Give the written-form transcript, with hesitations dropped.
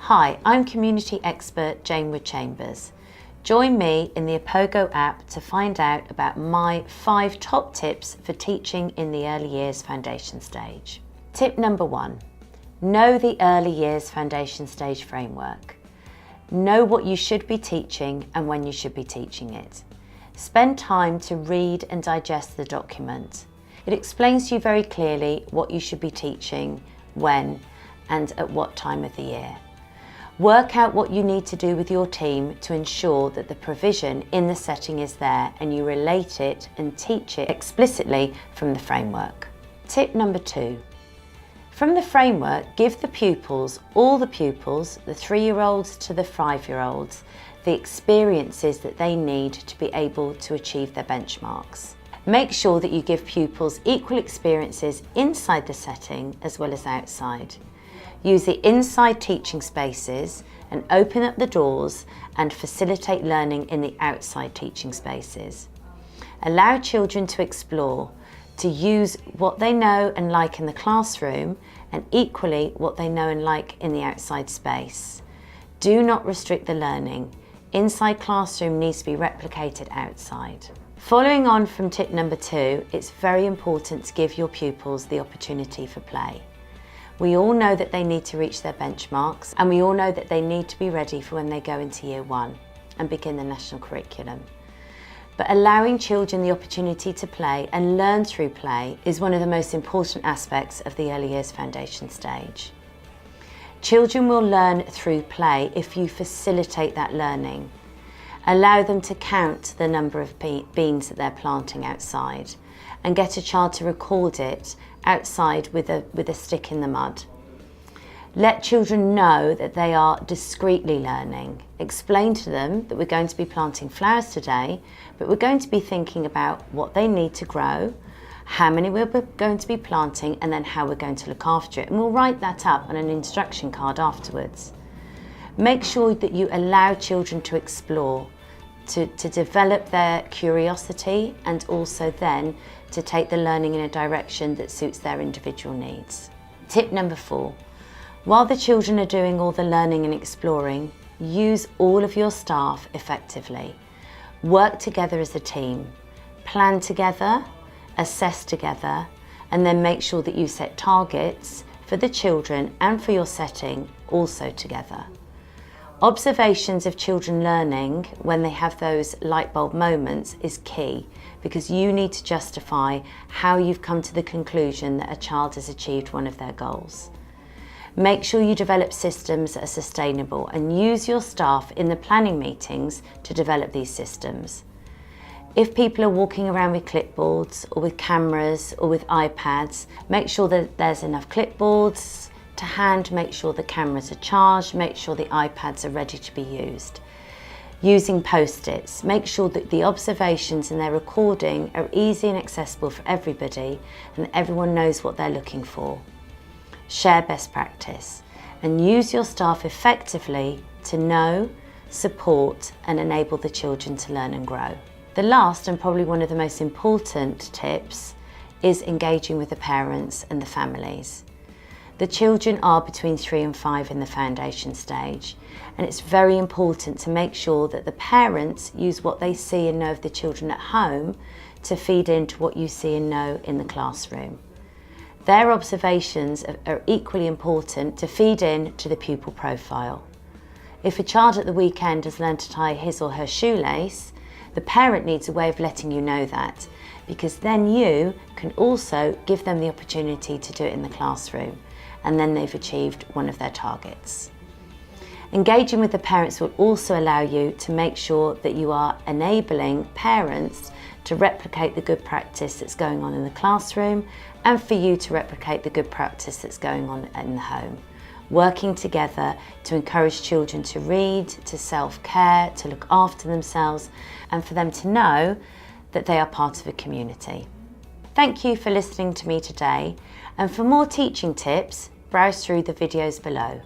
Hi, I'm community expert Jane Wood-Chambers. Join me in the Opogo app to find out about my 5 top tips for teaching in the early years foundation stage. Tip number 1, know the early years foundation stage framework. Know what you should be teaching and when you should be teaching it. Spend time to read and digest the document. It explains to you very clearly what you should be teaching, when, and at what time of the year. Work out what you need to do with your team to ensure that the provision in the setting is there and you relate it and teach it explicitly from the framework. Tip number 2. From the framework, give the pupils, all the pupils, the 3-year-olds to the 5-year-olds, the experiences that they need to be able to achieve their benchmarks. Make sure that you give pupils equal experiences inside the setting as well as outside. Use the inside teaching spaces and open up the doors and facilitate learning in the outside teaching spaces. Allow children to explore, to use what they know and like in the classroom and equally what they know and like in the outside space. Do not restrict the learning. Inside classroom needs to be replicated outside. Following on from tip number 2, it's very important to give your pupils the opportunity for play. We all know that they need to reach their benchmarks and we all know that they need to be ready for when they go into year 1 and begin the national curriculum. But allowing children the opportunity to play and learn through play is one of the most important aspects of the early years foundation stage. Children will learn through play if you facilitate that learning. Allow them to count the number of beans that they're planting outside and get a child to record it outside with a stick in the mud. Let children know that they are discreetly learning. Explain to them that we're going to be planting flowers today, but we're going to be thinking about what they need to grow, how many we're going to be planting, and then how we're going to look after it. And we'll write that up on an instruction card afterwards. Make sure that you allow children to explore, to develop their curiosity and also then to take the learning in a direction that suits their individual needs. Tip number 4. While the children are doing all the learning and exploring, use all of your staff effectively. Work together as a team. Plan together, assess together, and then make sure that you set targets for the children and for your setting also together. Observations of children learning when they have those light bulb moments is key because you need to justify how you've come to the conclusion that a child has achieved one of their goals. Make sure you develop systems that are sustainable and use your staff in the planning meetings to develop these systems. If people are walking around with clipboards or with cameras or with iPads, make sure that there's enough clipboards to hand, make sure the cameras are charged, make sure the iPads are ready to be used. Using post-its, make sure that the observations and their recording are easy and accessible for everybody and that everyone knows what they're looking for. Share best practice and use your staff effectively to know, support and enable the children to learn and grow. The last and probably one of the most important tips is engaging with the parents and the families. The children are between 3 and 5 in the foundation stage, and it's very important to make sure that the parents use what they see and know of the children at home to feed into what you see and know in the classroom. Their observations are equally important to feed in to the pupil profile. If a child at the weekend has learned to tie his or her shoelace, the parent needs a way of letting you know that, because then you can also give them the opportunity to do it in the classroom, and then they've achieved one of their targets. Engaging with the parents will also allow you to make sure that you are enabling parents to replicate the good practice that's going on in the classroom and for you to replicate the good practice that's going on in the home. Working together to encourage children to read, to self-care, to look after themselves, and for them to know that they are part of a community. Thank you for listening to me today, and for more teaching tips, browse through the videos below.